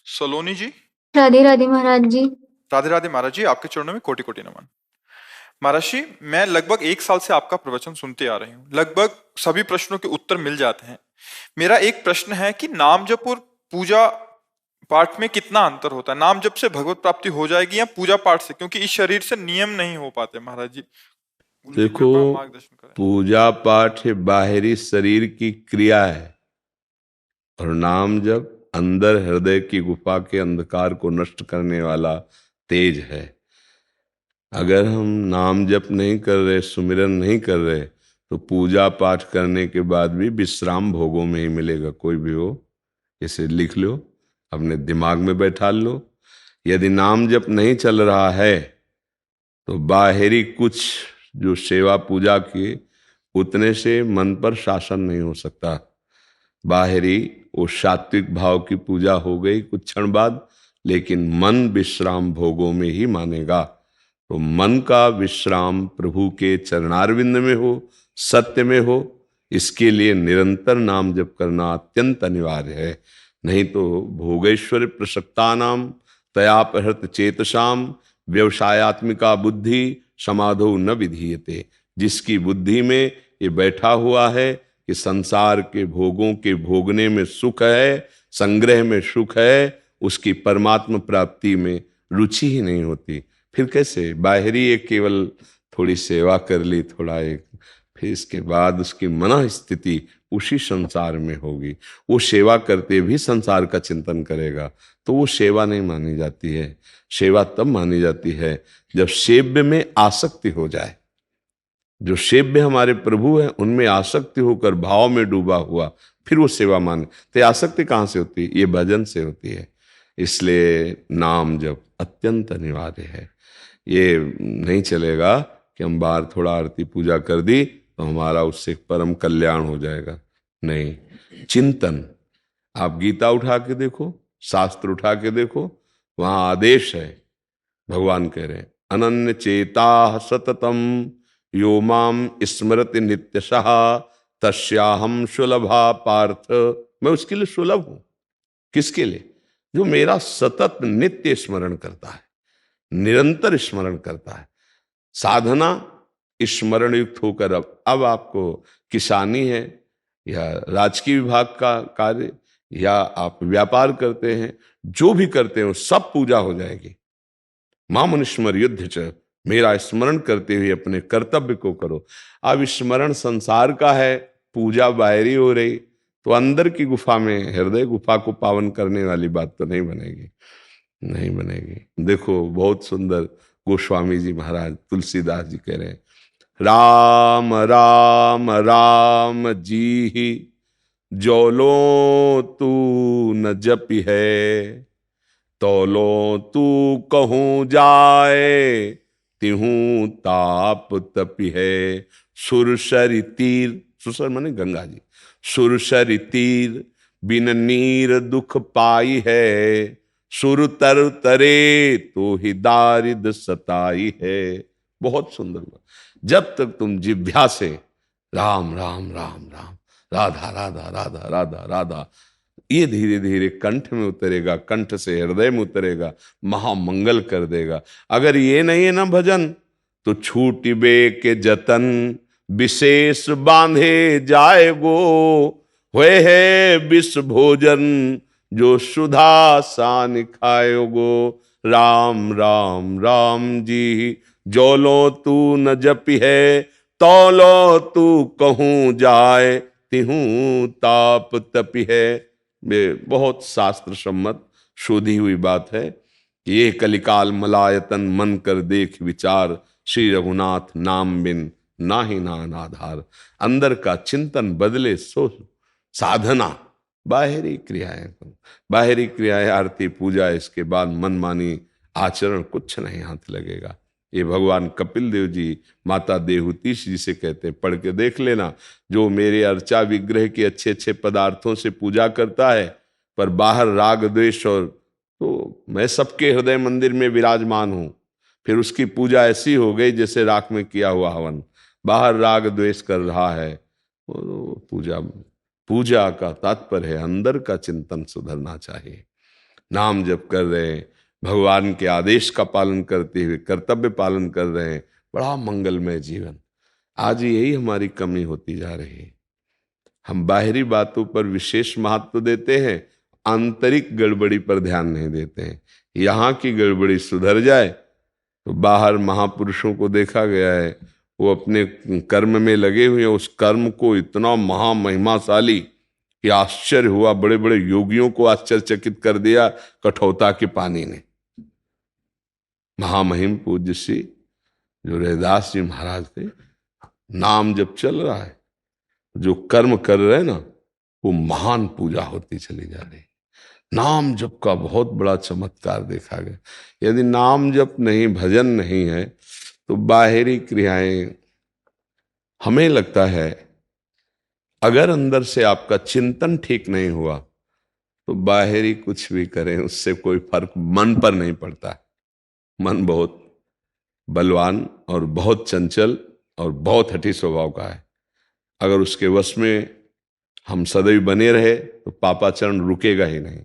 सलोनी जी। राधे राधे महाराज जी। राधे राधे महाराज जी, आपके चरणों में कोटि कोटि नमन। महाराज जी, मैं लगभग 1 साल से आपका प्रवचन सुनते आ रही हूँ। लगभग सभी प्रश्नों के उत्तर मिल जाते हैं। मेरा एक प्रश्न है कि नाम जप और पूजा पाठ में कितना अंतर होता है? नाम जप से भगवत प्राप्ति हो जाएगी या पूजा पाठ से? क्योंकि इस शरीर से नियम नहीं हो पाते महाराज जी, उनकी देखो, कृपा मार्गदर्शन करें। पूजा पाठ बाहरी शरीर की क्रिया है और नाम जप अंदर हृदय की गुफा के अंधकार को नष्ट करने वाला तेज है। अगर हम नाम जप नहीं कर रहे, सुमिरन नहीं कर रहे, तो पूजा पाठ करने के बाद भी विश्राम भोगों में ही मिलेगा। कोई भी हो, इसे लिख लो, अपने दिमाग में बैठा लो। यदि नाम जप नहीं चल रहा है तो बाहरी कुछ जो सेवा पूजा की, उतने से मन पर शासन नहीं हो सकता। बाहरी वो सात्विक भाव की पूजा हो गई कुछ क्षण बाद, लेकिन मन विश्राम भोगों में ही मानेगा। तो मन का विश्राम प्रभु के चरणारविंद में हो, सत्य में हो, इसके लिए निरंतर नाम जप करना अत्यंत अनिवार्य है। नहीं तो भोगेश्वर प्रसक्ता नाम तयापहृत चेतसाम व्यवसायत्मिका बुद्धि समाधो न विधीयते। जिसकी बुद्धि में ये बैठा हुआ है कि संसार के भोगों के भोगने में सुख है, संग्रह में सुख है, उसकी परमात्मा प्राप्ति में रुचि ही नहीं होती। फिर कैसे? बाहरी एक केवल थोड़ी सेवा कर ली, थोड़ा एक, फिर इसके बाद उसकी मन स्थिति उसी संसार में होगी। वो सेवा करते भी संसार का चिंतन करेगा, तो वो सेवा नहीं मानी जाती है। सेवा तब मानी जाती है जब सेव्य में आसक्ति हो जाए। जो सेव्य हमारे प्रभु हैं उनमें आसक्ति होकर भाव में डूबा हुआ, फिर वो सेवा माने। तो आसक्ति कहाँ से होती है? ये भजन से होती है। इसलिए नाम जप अत्यंत अनिवार्य है। ये नहीं चलेगा कि हम बाहर थोड़ा आरती पूजा कर दी तो हमारा उससे परम कल्याण हो जाएगा। नहीं, चिंतन। आप गीता उठा के देखो, शास्त्र उठा के देखो, वहां आदेश है। भगवान कह रहे हैं अनन्य चेता सततम यो माम स्मरति नित्यशः तस्याहम सुलभा पार्थ। मैं उसके लिए सुलभ हूं। किसके लिए? जो मेरा सतत नित्य स्मरण करता है, निरंतर स्मरण करता है। साधना स्मरण युक्त होकर, अब आपको किसानी है या राजकीय विभाग का कार्य या आप व्यापार करते हैं, जो भी करते हो सब पूजा हो जाएगी। मामुनिस्मर युद्ध च, मेरा स्मरण करते हुए अपने कर्तव्य को करो। अब स्मरण संसार का है, पूजा बाहरी हो रही, तो अंदर की गुफा में, हृदय गुफा को पावन करने वाली बात तो नहीं बनेगी, नहीं बनेगी। देखो, बहुत सुंदर गोस्वामी जी महाराज तुलसीदास जी कह रहे हैं, राम राम राम जी ही जोलो तू न जपि है, तोलो तू कहूँ जाए तिहूँ ताप तपि है। सुरसरि तीर, सुरसर माने गंगा जी, सुरसरि तीर बिन नीर दुख पाई है, सुर तर तरे तो ही दारिद सताई है। बहुत सुंदर बात। जब तक तुम जिह्वा से राम राम राम राम, राधा राधा राधा राधा राधा, ये धीरे धीरे कंठ में उतरेगा, कंठ से हृदय में उतरेगा, महामंगल कर देगा। अगर ये नहीं है ना भजन, तो छूटिबे के जतन विशेष बांधे जाएगो, हुए है विष भोजन जो सुधा सान खाएगो। राम राम राम जी जोलो तू न जपि है, तौलो तू कहूँ जाए तिहूँ ताप तपि है। बहुत शास्त्र सम्मत शोधी हुई बात है। ये कलिकाल मलायतन मन कर देख विचार, श्री रघुनाथ नाम बिन नाही नान आधार। अंदर का चिंतन बदले सो साधना। बाहरी क्रियाएं, बाहरी क्रियाएं आरती पूजा, इसके बाद मनमानी आचरण कुछ नहीं हाथ लगेगा। ये भगवान कपिल देव जी माता देहुतीश जी से कहते हैं, पढ़ के देख लेना, जो मेरे अर्चा विग्रह के अच्छे अच्छे पदार्थों से पूजा करता है पर बाहर राग द्वेष और, तो मैं सबके हृदय मंदिर में विराजमान हूं, फिर उसकी पूजा ऐसी हो गई जैसे राख में किया हुआ हवन, बाहर राग द्वेष कर रहा है, वो पूजा, पूजा का तात्पर्य है अंदर का चिंतन सुधरना चाहिए। नाम जप कर रहे हैं, भगवान के आदेश का पालन करते हुए कर्तव्य पालन कर रहे हैं, बड़ा मंगलमय जीवन। आज यही हमारी कमी होती जा रही है। हम बाहरी बातों पर विशेष महत्व देते हैं, आंतरिक गड़बड़ी पर ध्यान नहीं देते हैं। यहाँ की गड़बड़ी सुधर जाए तो बाहर महापुरुषों को देखा गया है, वो अपने कर्म में लगे हुए हैं, उस कर्म को इतना महामहिमाशाली कि आश्चर्य हुआ। बड़े बड़े योगियों को आश्चर्यचकित कर दिया कठोता के पानी ने। महामहिम पूज्य श्री जो रैदास जी महाराज थे, नाम जब चल रहा है, जो कर्म कर रहे हैं ना, वो महान पूजा होती चली जा रही है। नाम जप का बहुत बड़ा चमत्कार देखा गया। यदि नाम जप नहीं, भजन नहीं है, तो बाहरी क्रियाएं, हमें लगता है अगर अंदर से आपका चिंतन ठीक नहीं हुआ तो बाहरी कुछ भी करें उससे कोई फर्क मन पर नहीं पड़ता। मन बहुत बलवान और बहुत चंचल और बहुत हठी स्वभाव का है। अगर उसके वश में हम सदैव बने रहे तो पापाचरण रुकेगा ही नहीं।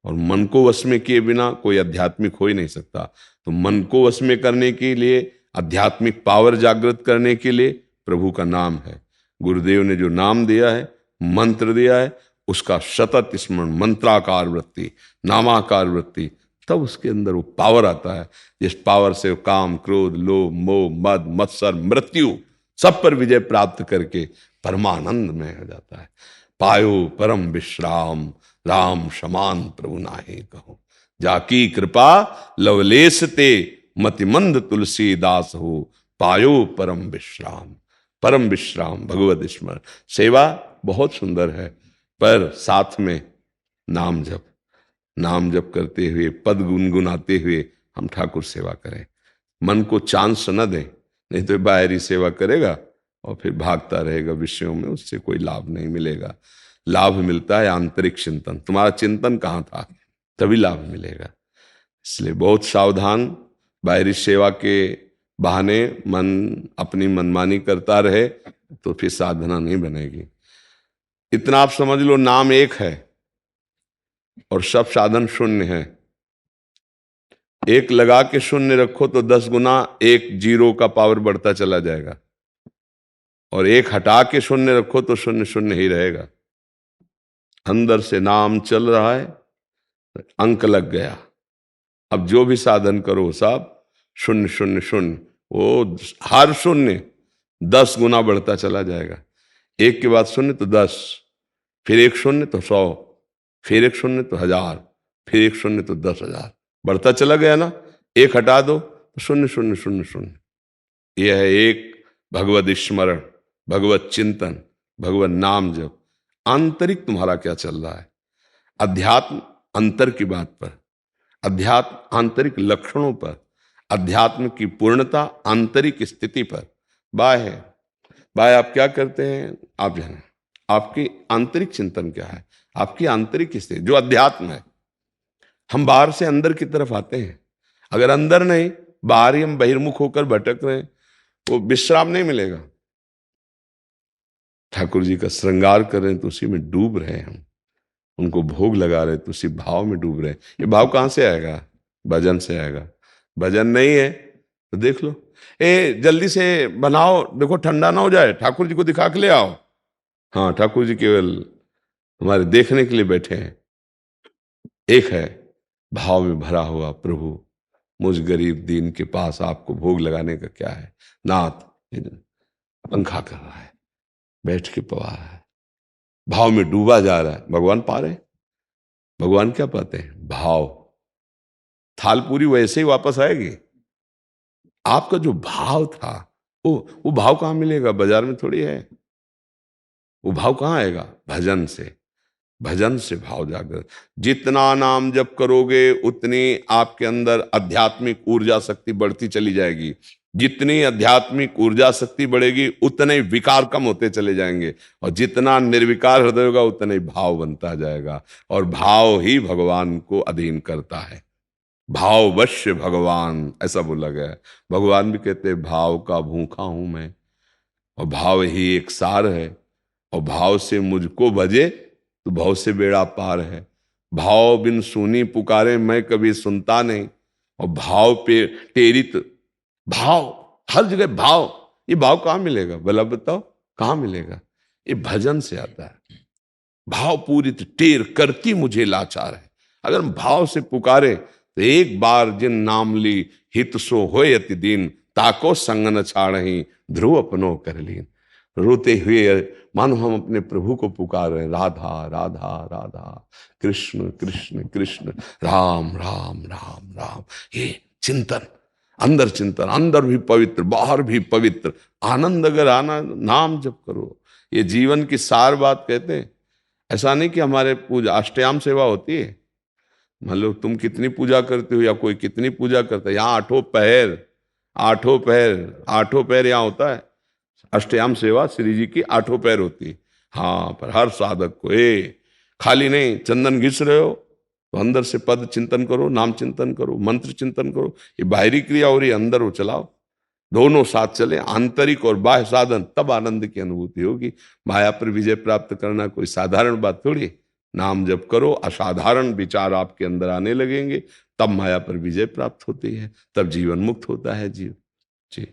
और मन को वश में किए बिना कोई आध्यात्मिक हो ही नहीं सकता। तो मन को वश में करने के लिए, आध्यात्मिक पावर जागृत करने के लिए प्रभु का नाम है। गुरुदेव ने जो नाम दिया है, मंत्र दिया है, उसका सतत स्मरण, मंत्राकार वृत्ति, नामाकार वृत्ति, तब उसके अंदर वो पावर आता है जिस पावर से वो काम, क्रोध, लोभ, मोह, मद, मत्सर, मृत्यु सब पर विजय प्राप्त करके परमानंद में हो जाता है। पायो परम विश्राम, राम समान प्रभु नाहि कहो, जाकी कृपा लवलेश ते मतिमंद तुलसीदास हो, पायो परम विश्राम। परम विश्राम भगवत स्मरण। सेवा बहुत सुंदर है, पर साथ में नाम जप, नाम जप करते हुए, पद गुनगुनाते हुए हम ठाकुर सेवा करें। मन को चांस न दें, नहीं तो बाहरी सेवा करेगा और फिर भागता रहेगा विषयों में, उससे कोई लाभ नहीं मिलेगा। लाभ मिलता है आंतरिक चिंतन। तुम्हारा चिंतन कहाँ था, तभी लाभ मिलेगा। इसलिए बहुत सावधान। बाहरी सेवा के बहाने मन अपनी मनमानी करता रहे तो फिर साधना नहीं बनेगी। इतना आप समझ लो, नाम एक है और सब साधन शून्य है। एक लगा के शून्य रखो तो 10 गुना एक जीरो का पावर बढ़ता चला जाएगा, और एक हटा के शून्य रखो तो शून्य शून्य ही रहेगा। अंदर से नाम चल रहा है, अंक लग गया। अब जो भी साधन करो सब शून्य शून्य शून्य, वो हर शून्य 10 गुना बढ़ता चला जाएगा। एक के बाद शून्य तो 10, फिर एक शून्य तो 100, फिर एक शून्य तो 1000, फिर एक शून्य तो 10,000, बढ़ता चला गया ना। एक हटा दो तो शून्य शून्य शून्य शून्य। यह है एक भगवत स्मरण, भगवत चिंतन, भगवत नाम जप। आंतरिक तुम्हारा क्या चल रहा है? अध्यात्म अंतर की बात पर, अध्यात्म आंतरिक लक्षणों पर, अध्यात्म की पूर्णता आंतरिक स्थिति पर। बाय आप क्या करते हैं, आप जाने आपकी आंतरिक चिंतन क्या है, आपकी आंतरिक स्थिति जो अध्यात्म है। हम बाहर से अंदर की तरफ आते हैं, अगर अंदर नहीं, बाहर ही हम बहिर्मुख होकर भटक रहे हैं, वो विश्राम नहीं मिलेगा। ठाकुर जी का श्रृंगार कर रहे हैं तो उसी में डूब रहे हैं, हम उनको भोग लगा रहे तो उसी भाव में डूब रहे हैं। ये भाव कहां से आएगा? भजन से आएगा। भजन नहीं है तो देख लो, जल्दी से बनाओ, देखो ठंडा ना हो जाए, ठाकुर जी को दिखा के ले आओ। हाँ, ठाकुर जी केवल हमारे देखने के लिए बैठे हैं। एक है भाव में भरा हुआ, प्रभु मुझ गरीब दीन के पास आपको भोग लगाने का क्या है। नाथ पंखा कर रहा है, बैठ के पवा रहा है, भाव में डूबा जा रहा है। भगवान पा रहे हैं। भगवान क्या पाते हैं? भाव। थाल पूरी वैसे ही वापस आएगी। आपका जो भाव था, वो भाव कहां मिलेगा? बाजार में थोड़ी है। वो भाव कहां आएगा? भजन से। भजन से भाव जागृत। जितना नाम जप करोगे उतनी आपके अंदर आध्यात्मिक ऊर्जा शक्ति बढ़ती चली जाएगी। जितनी आध्यात्मिक ऊर्जा शक्ति बढ़ेगी उतने विकार कम होते चले जाएंगे, और जितना निर्विकार हृदय होगा उतना ही भाव बनता जाएगा। और भाव ही भगवान को अधीन करता है। भाववश्य भगवान, ऐसा बोला गया है। भगवान भी कहते हैं भाव का भूखा हूं मैं, और भाव ही एक सार है, और भाव से मुझको भजे तो भाव से बेड़ा पार है। भाव बिन सुनी पुकारे मैं कभी सुनता नहीं। और भाव पे टेरित, भाव हर जगह भाव, ये भाव कहाँ मिलेगा भला बताओ, कहाँ मिलेगा? ये भजन से आता है। भाव पूरित टेर करती मुझे लाचार है। अगर हम भाव से पुकारे तो एक बार जिन नाम ली हित सो होय अति दीन, ताको संग न छाड़ही ध्रुव अपनो कर लीन। रोते हुए मानो हम अपने प्रभु को पुकार रहे हैं, राधा राधा राधा, कृष्ण कृष्ण कृष्ण, राम राम राम राम। ये चिंतन, अंदर चिंतन, अंदर भी पवित्र बाहर भी पवित्र। आनंद अगर आना, नाम जप करो। ये जीवन की सार बात कहते हैं। ऐसा नहीं कि हमारे पूजा अष्टयाम सेवा होती है, मतलब तुम कितनी पूजा करते हो या कोई कितनी पूजा करता है। यहाँ आठों पहर, आठों पहर, आठों पहर यहाँ होता है। अष्टयाम सेवा श्री जी की आठों पैर होती है। हाँ, पर हर साधक को खाली नहीं, चंदन घिस रहे हो तो अंदर से पद चिंतन करो, नाम चिंतन करो, मंत्र चिंतन करो। ये बाहरी क्रिया हो रही है, अंदर वो चलाओ। दोनों साथ चले, आंतरिक और बाह्य साधन, तब आनंद की अनुभूति होगी। माया पर विजय प्राप्त करना कोई साधारण बात थोड़ी। नाम जप करो, असाधारण विचार आपके अंदर आने लगेंगे, तब माया पर विजय प्राप्त होती है, तब जीवन मुक्त होता है जीव। जी।